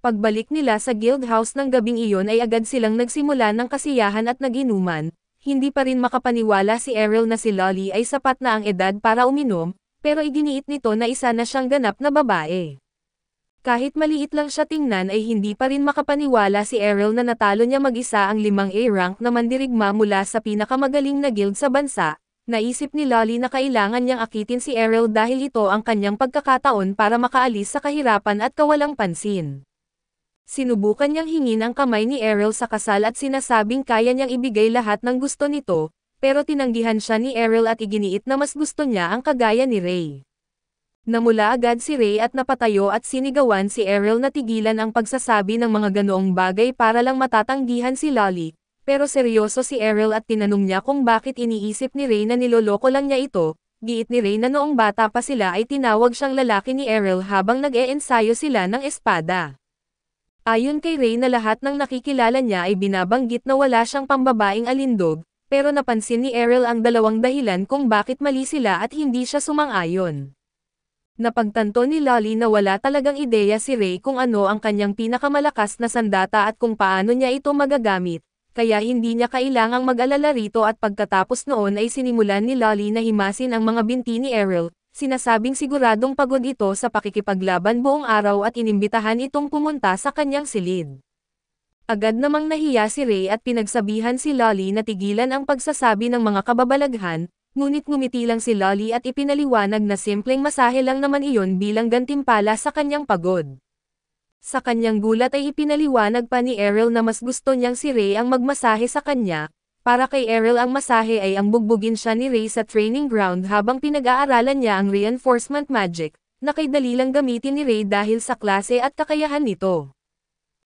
Pagbalik nila sa guild house ng gabing iyon ay agad silang nagsimula ng kasiyahan at nag-inuman, hindi pa rin makapaniwala si Errol na si Lolly ay sapat na ang edad para uminom, pero iginiit nito na isa na siyang ganap na babae. Kahit maliit lang siya tingnan ay hindi pa rin makapaniwala si Errol na natalo niya mag-isa ang 5A rank na mandirigma mula sa pinakamagaling na guild sa bansa. Naisip ni Lolly na kailangan niyang akitin si Errol dahil ito ang kanyang pagkakataon para makaalis sa kahirapan at kawalang pansin. Sinubukan niyang hingin ang kamay ni Errol sa kasal at sinasabing kaya niyang ibigay lahat ng gusto nito, pero tinanggihan siya ni Errol at iginiit na mas gusto niya ang kagaya ni Ray. Namula agad si Ray at napatayo at sinigawan si Errol na tigilan ang pagsasabi ng mga ganoong bagay para lang matatanggihan si Lolly, pero seryoso si Errol at tinanong niya kung bakit iniisip ni Ray na niloloko lang niya ito. Giit ni Ray na noong bata pa sila ay tinawag siyang lalaki ni Errol habang nag-e-ensayo sila ng espada. Ayon kay Ray na lahat ng nakikilala niya ay binabanggit na wala siyang pambabaing alindog, pero napansin ni Errol ang dalawang dahilan kung bakit mali sila at hindi siya sumang-ayon. Napagtanto ni Lolly na wala talagang ideya si Ray kung ano ang kanyang pinakamalakas na sandata at kung paano niya ito magagamit, kaya hindi niya kailangang mag-alala rito at pagkatapos noon ay sinimulan ni Lolly na himasin ang mga binti ni Errol, sinasabing siguradong pagod ito sa pakikipaglaban buong araw at inimbitahan itong pumunta sa kanyang silid. Agad namang nahiya si Ray at pinagsabihan si Lolly na tigilan ang pagsasabi ng mga kababalaghan, ngunit ngumiti lang si Lolly at ipinaliwanag na simpleng masahe lang naman iyon bilang gantimpala sa kanyang pagod. Sa kanyang gulat ay ipinaliwanag pa ni Errol na mas gusto niyang si Ray ang magmasahe sa kanya, para kay Errol ang masahe ay ang bugbugin siya ni Ray sa training ground habang pinag-aaralan niya ang reinforcement magic, na kay dali lang gamitin ni Ray dahil sa klase at kakayahan nito.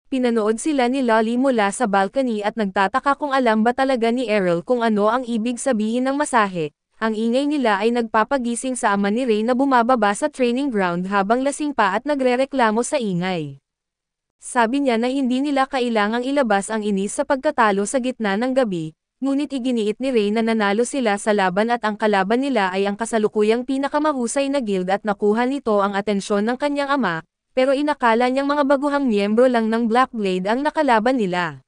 Pinanood sila ni Lolly mula sa balcony at nagtataka kung alam ba talaga ni Errol kung ano ang ibig sabihin ng masahe. Ang ingay nila ay nagpapagising sa ama ni Ray na bumababa sa training ground habang lasing pa at nagrereklamo sa ingay. Sabi niya na hindi nila kailangang ilabas ang inis sa pagkatalo sa gitna ng gabi, ngunit iginiit ni Ray na nanalo sila sa laban at ang kalaban nila ay ang kasalukuyang pinakamahusay na guild at nakuha nito ang atensyon ng kanyang ama, pero inakala niyang mga baguhang miyembro lang ng Black Blade ang nakalaban nila.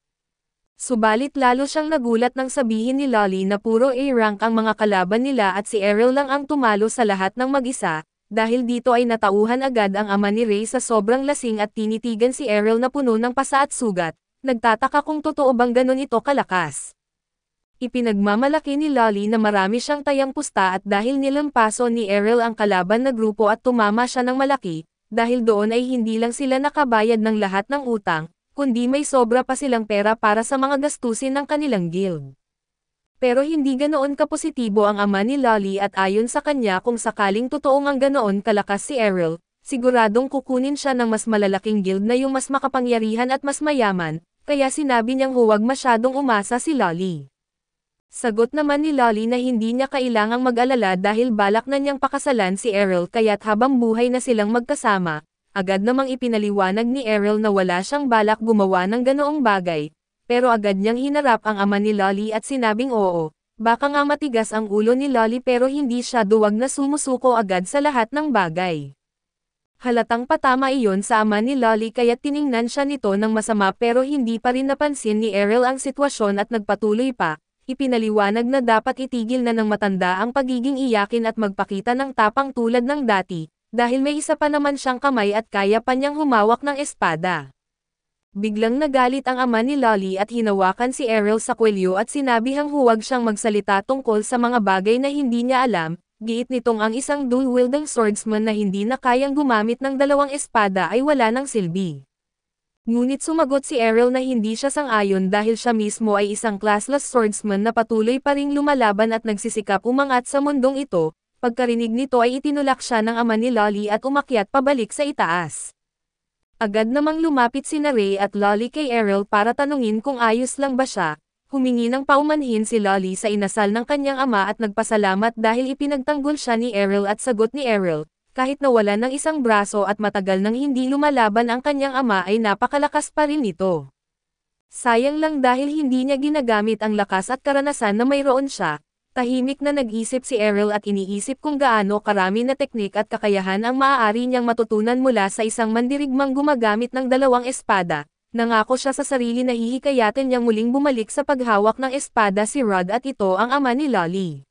Subalit lalo siyang nagulat nang sabihin ni Lolly na puro A-rank ang mga kalaban nila at si Errol lang ang tumalo sa lahat ng mag-isa, dahil dito ay natauhan agad ang ama ni Ray sa sobrang lasing at tinitigan si Errol na puno ng pasa at sugat, nagtataka kung totoo bang ganun ito kalakas. Ipinagmamalaki ni Lolly na marami siyang tayang pusta at dahil nilampaso ni Errol ang kalaban na grupo at tumama siya ng malaki, dahil doon ay hindi lang sila nakabayad ng lahat ng utang, kundi may sobra pa silang pera para sa mga gastusin ng kanilang guild. Pero hindi ganoon kapositibo ang ama ni Lolly at ayon sa kanya kung sakaling totoo ngang ganoon kalakas si Errol, siguradong kukunin siya ng mas malalaking guild na yung mas makapangyarihan at mas mayaman, kaya sinabi niyang huwag masyadong umasa si Lolly. Sagot naman ni Lolly na hindi niya kailangang mag-alala dahil balak na niyang pakasalan si Errol kaya't habang buhay na silang magkasama, agad namang ipinaliwanag ni Errol na wala siyang balak gumawa ng ganoong bagay, pero agad niyang hinarap ang ama ni Lolly at sinabing oo, baka nga matigas ang ulo ni Lolly pero hindi siya duwag na sumusuko agad sa lahat ng bagay. Halatang patama iyon sa ama ni Lolly kaya't tiningnan siya nito ng masama pero hindi pa rin napansin ni Errol ang sitwasyon at nagpatuloy pa. Ipinaliwanag na dapat itigil na ng matanda ang pagiging iyakin at magpakita ng tapang tulad ng dati, dahil may isa pa naman siyang kamay at kaya pa niyang humawak ng espada. Biglang nagalit ang ama ni Lolly at hinawakan si Errol sa kwelyo at sinabihang huwag siyang magsalita tungkol sa mga bagay na hindi niya alam, giit nitong ang isang dual-wielding swordsman na hindi na kayang gumamit ng dalawang espada ay wala ng silbi. Ngunit sumagot si Errol na hindi siya sang-ayon dahil siya mismo ay isang classless swordsman na patuloy pa ring lumalaban at nagsisikap umangat sa mundong ito. Pagkarinig nito ay itinulak siya ng ama ni Lolly at umakyat pabalik sa itaas. Agad namang lumapit sina Ray at Lolly kay Errol para tanungin kung ayos lang ba siya. Humingi ng paumanhin si Lolly sa inasal ng kanyang ama at nagpasalamat dahil ipinagtanggol siya ni Errol at sagot ni Errol. Kahit nawala ng isang braso at matagal nang hindi lumalaban ang kanyang ama ay napakalakas pa rin nito. Sayang lang dahil hindi niya ginagamit ang lakas at karanasan na mayroon siya, Tahimik na nag-isip si Errol at iniisip kung gaano karami na teknik at kakayahan ang maaari niyang matutunan mula sa isang mandirigmang gumagamit ng dalawang espada. Nangako siya sa sarili na hihikayatin niyang muling bumalik sa paghawak ng espada si Rod at ito ang ama ni Lolly.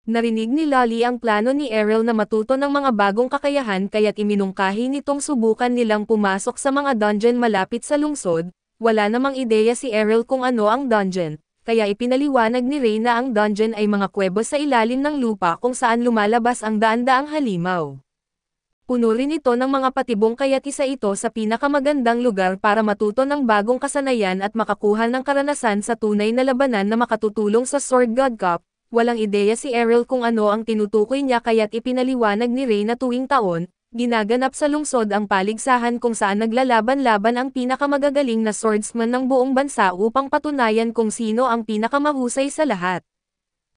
Narinig ni Lolly ang plano ni Errol na matuto ng mga bagong kakayahan kaya't iminungkahi nitong subukan nilang pumasok sa mga dungeon malapit sa lungsod. Wala namang ideya si Errol kung ano ang dungeon, kaya ipinaliwanag ni Ray na ang dungeon ay mga kuwebo sa ilalim ng lupa kung saan lumalabas ang daan-daang halimaw. Puno rin ito ng mga patibong kaya't isa ito sa pinakamagandang lugar para matuto ng bagong kasanayan at makakuha ng karanasan sa tunay na labanan na makatutulong sa Sword God Cup. Walang ideya si Errol kung ano ang tinutukoy niya kaya't ipinaliwanag ni Ray na tuwing taon, ginaganap sa lungsod ang paligsahan kung saan naglalaban-laban ang pinakamagagaling na swordsman ng buong bansa upang patunayan kung sino ang pinakamahusay sa lahat.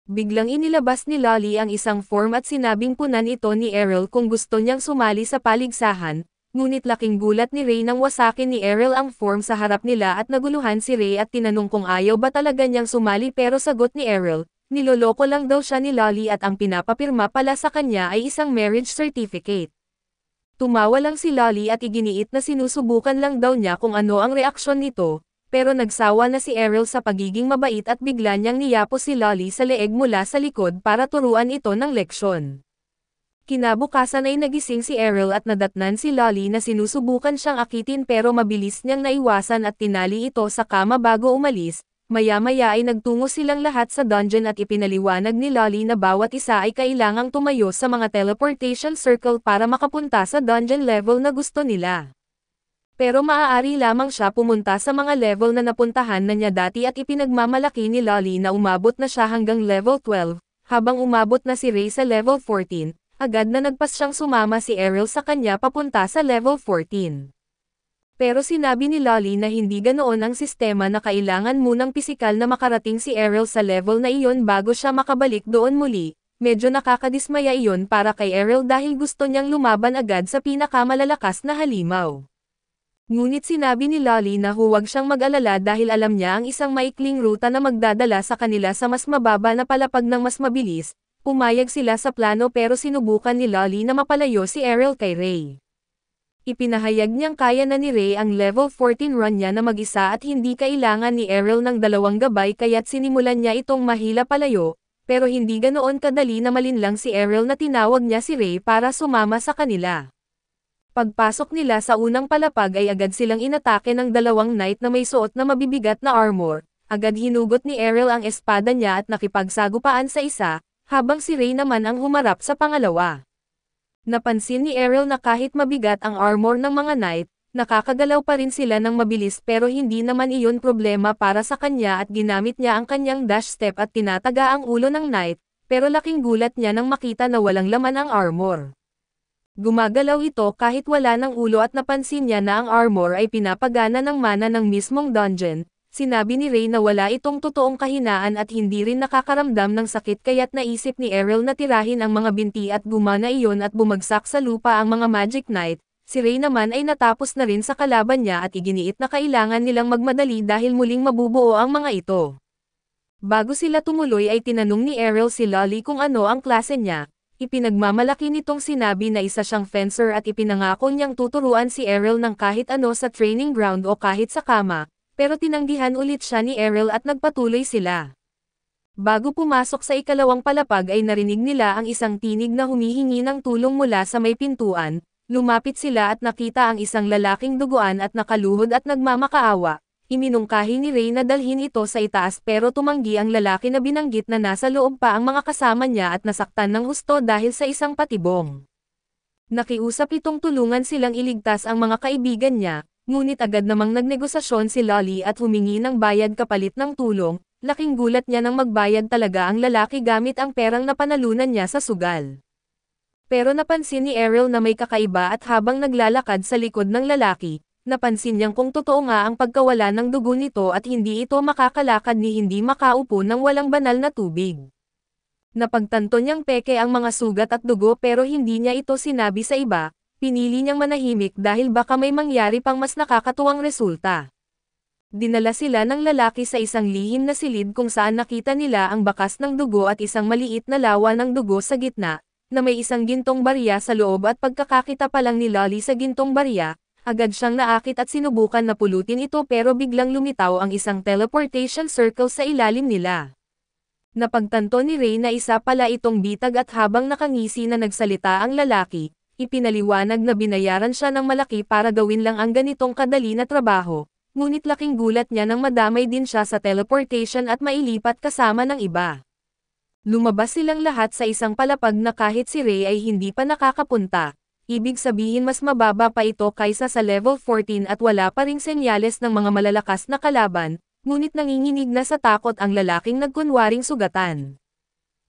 Biglang inilabas ni Lolly ang isang form at sinabing punan ito ni Errol kung gusto niyang sumali sa paligsahan, ngunit laking gulat ni Ray nang wasakin ni Errol ang form sa harap nila at naguluhan si Ray at tinanong kung ayaw ba talaga niyang sumali pero sagot ni Errol, niloloko lang daw siya ni Lolly at ang pinapapirma pala sa kanya ay isang marriage certificate. Tumawa lang si Lolly at iginiit na sinusubukan lang daw niya kung ano ang reaksyon nito. Pero nagsawa na si Errol sa pagiging mabait at bigla niyang niyapos si Lolly sa leeg mula sa likod para turuan ito ng leksyon. Kinabukasan ay nagising si Errol at nadatnan si Lolly na sinusubukan siyang akitin pero mabilis niyang naiwasan at tinali ito sa kama bago umalis. Maya-maya ay nagtungo silang lahat sa dungeon at ipinaliwanag ni Lolly na bawat isa ay kailangang tumayo sa mga teleportation circle para makapunta sa dungeon level na gusto nila. Pero maaari lamang siya pumunta sa mga level na napuntahan na niya dati at ipinagmamalaki ni Lolly na umabot na siya hanggang level 12, habang umabot na si Ray sa level 14, agad na nagpas siyang sumama si Errol sa kanya papunta sa level 14. Pero sinabi ni Lolly na hindi ganoon ang sistema na kailangan munang pisikal na makarating si Errol sa level na iyon bago siya makabalik doon muli. Medyo nakakadismaya iyon para kay Errol dahil gusto niyang lumaban agad sa pinakamalalakas na halimaw. Ngunit sinabi ni Lolly na huwag siyang mag-alala dahil alam niya ang isang maikling ruta na magdadala sa kanila sa mas mababa na palapag ng mas mabilis. Pumayag sila sa plano pero sinubukan ni Lolly na mapalayo si Errol kay Ray. Ipinahayag niyang kaya na ni Ray ang level 14 run niya na mag-isa at hindi kailangan ni Errol ng dalawang gabay kaya't sinimulan niya itong mahila palayo, pero hindi ganoon kadali na malinlang si Errol na tinawag niya si Ray para sumama sa kanila. Pagpasok nila sa unang palapag ay agad silang inatake ng dalawang knight na may suot na mabibigat na armor. Agad hinugot ni Errol ang espada niya at nakipagsagupaan sa isa, habang si Ray naman ang humarap sa pangalawa. Napansin ni Errol na kahit mabigat ang armor ng mga knight, nakakagalaw pa rin sila ng mabilis pero hindi naman iyon problema para sa kanya at ginamit niya ang kanyang dash step at tinataga ang ulo ng knight, pero laking gulat niya nang makita na walang laman ang armor. Gumagalaw ito kahit wala ng ulo at napansin niya na ang armor ay pinapagana ng mana ng mismong dungeon. Sinabi ni Ray na wala itong totoong kahinaan at hindi rin nakakaramdam ng sakit kaya't naisip ni Errol na tirahin ang mga binti at gumana iyon at bumagsak sa lupa ang mga Magic Knight. Si Ray naman ay natapos na rin sa kalaban niya at iginiit na kailangan nilang magmadali dahil muling mabubuo ang mga ito. Bago sila tumuloy ay tinanong ni Errol si Lolly kung ano ang klase niya. Ipinagmamalaki nitong sinabi na isa siyang fencer at ipinangako niyang tuturuan si Errol ng kahit ano sa training ground o kahit sa kama, pero tinanggihan ulit siya ni Errol at nagpatuloy sila. Bago pumasok sa ikalawang palapag ay narinig nila ang isang tinig na humihingi ng tulong mula sa may pintuan, lumapit sila at nakita ang isang lalaking duguan at nakaluhod at nagmamakaawa. Iminungkahi ni Ray na dalhin ito sa itaas pero tumanggi ang lalaki na binanggit na nasa loob pa ang mga kasama niya at nasaktan ng husto dahil sa isang patibong. Nakiusap itong tulungan silang iligtas ang mga kaibigan niya, ngunit agad namang nagnegosasyon si Lolly at humingi ng bayad kapalit ng tulong. Laking gulat niya nang magbayad talaga ang lalaki gamit ang perang napanalunan niya sa sugal. Pero napansin ni Errol na may kakaiba at habang naglalakad sa likod ng lalaki, napansin niyang kung totoo nga ang pagkawala ng dugo nito at hindi ito makakalakad ni hindi makaupo ng walang banal na tubig. Napagtanto niyang peke ang mga sugat at dugo pero hindi niya ito sinabi sa iba, pinili niyang manahimik dahil baka may mangyari pang mas nakakatuwang resulta. Dinala sila ng lalaki sa isang lihim na silid kung saan nakita nila ang bakas ng dugo at isang maliit na lawa ng dugo sa gitna, na may isang gintong barya sa loob at pagkakakita pa lang ni Lolly sa gintong barya, agad siyang naakit at sinubukan na pulutin ito pero biglang lumitaw ang isang teleportation circle sa ilalim nila. Napagtanto ni Ray na isa pala itong bitag at habang nakangisi na nagsalita ang lalaki, ipinaliwanag na binayaran siya ng malaki para gawin lang ang ganitong kadali na trabaho. Ngunit laking gulat niya nang madamay din siya sa teleportation at mailipat kasama ng iba. Lumabas silang lahat sa isang palapag na kahit si Ray ay hindi pa nakakapunta. Ibig sabihin mas mababa pa ito kaysa sa level 14 at wala pa ring senyales ng mga malalakas na kalaban, ngunit nanginginig na sa takot ang lalaking nagkunwaring sugatan.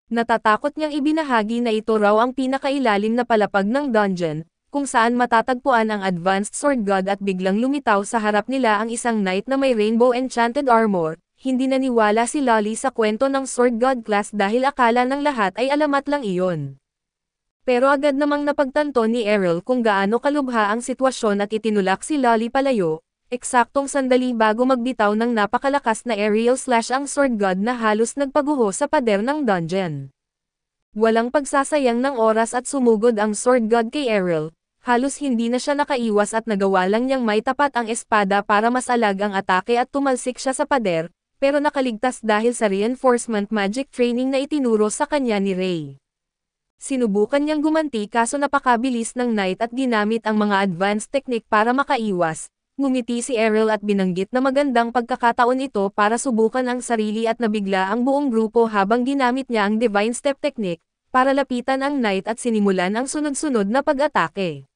Natatakot niyang ibinahagi na ito raw ang pinakailalim na palapag ng dungeon, kung saan matatagpuan ang advanced sword god at biglang lumitaw sa harap nila ang isang knight na may rainbow enchanted armor. Hindi naniwala si Lolly sa kwento ng sword god class dahil akala ng lahat ay alamat lang iyon. Pero agad namang napagtanto ni Errol kung gaano kalubha ang sitwasyon at itinulak si Lolly palayo, eksaktong sandali bago magbitaw ng napakalakas na aerial slash ang sword god na halos nagpaguho sa pader ng dungeon. Walang pagsasayang ng oras at sumugod ang sword god kay Errol. Halos hindi na siya nakaiwas at nagawa lang niyang may tapat ang espada para masalag ang atake at tumalsik siya sa pader, pero nakaligtas dahil sa reinforcement magic training na itinuro sa kanya ni Ray. Sinubukan niyang gumanti kaso napakabilis ng knight at ginamit ang mga advanced technique para makaiwas. Ngumiti si Errol at binanggit na magandang pagkakataon ito para subukan ang sarili at nabigla ang buong grupo habang ginamit niya ang divine step technique, para lapitan ang knight at sinimulan ang sunod-sunod na pag-atake.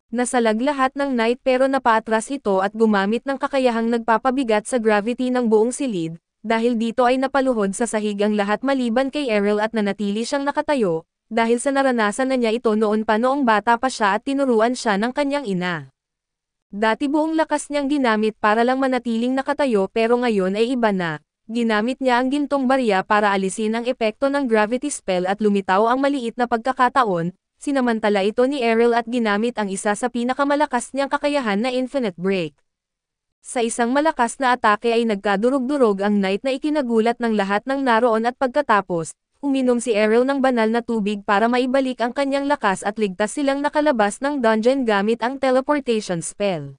Nasalag lahat ng knight pero napaatras ito at gumamit ng kakayahang nagpapabigat sa gravity ng buong silid, dahil dito ay napaluhod sa sahig ang lahat maliban kay Errol at nanatili siyang nakatayo, dahil sa naranasan na niya ito noon pa noong bata pa siya at tinuruan siya ng kanyang ina. Dati buong lakas niyang ginamit para lang manatiling nakatayo pero ngayon ay iba na. Ginamit niya ang gintong barya para alisin ang epekto ng gravity spell at lumitaw ang maliit na pagkakataon. Sinamantala ito ni Errol at ginamit ang isa sa pinakamalakas niyang kakayahan na Infinite Break. Sa isang malakas na atake ay nagkadurog-durog ang knight na ikinagulat ng lahat ng naroon at pagkatapos, uminom si Errol ng banal na tubig para maibalik ang kanyang lakas at ligtas silang nakalabas ng dungeon gamit ang teleportation spell.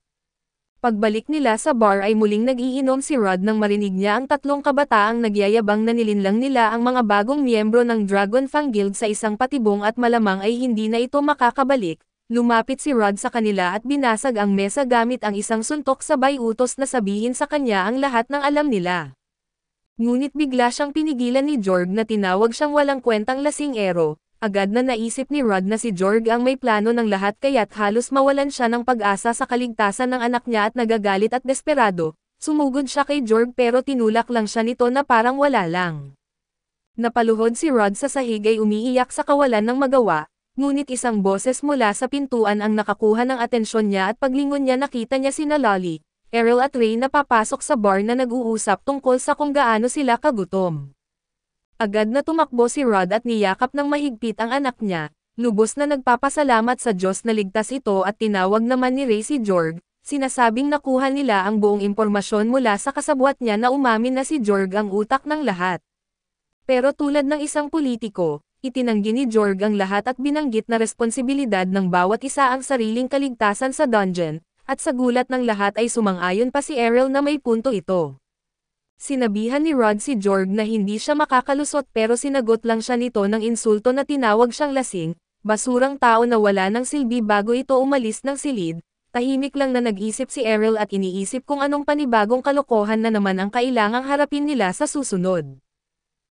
Pagbalik nila sa bar ay muling nag-iinom si Rod nang marinig niya ang tatlong kabataang nagyayabang na nilinlang nila ang mga bagong miyembro ng Dragon Fang Guild sa isang patibong at malamang ay hindi na ito makakabalik. Lumapit si Rod sa kanila at binasag ang mesa gamit ang isang suntok sabay utos na sabihin sa kanya ang lahat ng alam nila. Ngunit bigla siyang pinigilan ni Jorg na tinawag siyang walang kwentang lasing-ero. Agad na naisip ni Rod na si Jorg ang may plano ng lahat kaya't halos mawalan siya ng pag-asa sa kaligtasan ng anak niya at nagagalit at desperado. Sumugod siya kay Jorg pero tinulak lang siya nito na parang wala lang. Napaluhod si Rod sa sahig ay umiiyak sa kawalan ng magawa, ngunit isang boses mula sa pintuan ang nakakuha ng atensyon niya at paglingon niya nakita niya sina Lolly, Errol at Ray na papasok sa bar na nag-uusap tungkol sa kung gaano sila kagutom. Agad na tumakbo si Rod at niyakap ng mahigpit ang anak niya, lubos na nagpapasalamat sa Diyos na ligtas ito at tinawag naman ni Ray si Jorg, sinasabing nakuha nila ang buong impormasyon mula sa kasabwat niya na umamin na si Jorg ang utak ng lahat. Pero tulad ng isang politiko, itinanggi ni Jorg ang lahat at binanggit na responsibilidad ng bawat isa ang sariling kaligtasan sa dungeon, at sa gulat ng lahat ay sumang-ayon pa si Errol na may punto ito. Sinabihan ni Rod si Jorg na hindi siya makakalusot pero sinagot lang siya nito ng insulto na tinawag siyang lasing, basurang tao na wala ng silbi bago ito umalis ng silid. Tahimik lang na nag-isip si Errol at iniisip kung anong panibagong kalokohan na naman ang kailangang harapin nila sa susunod.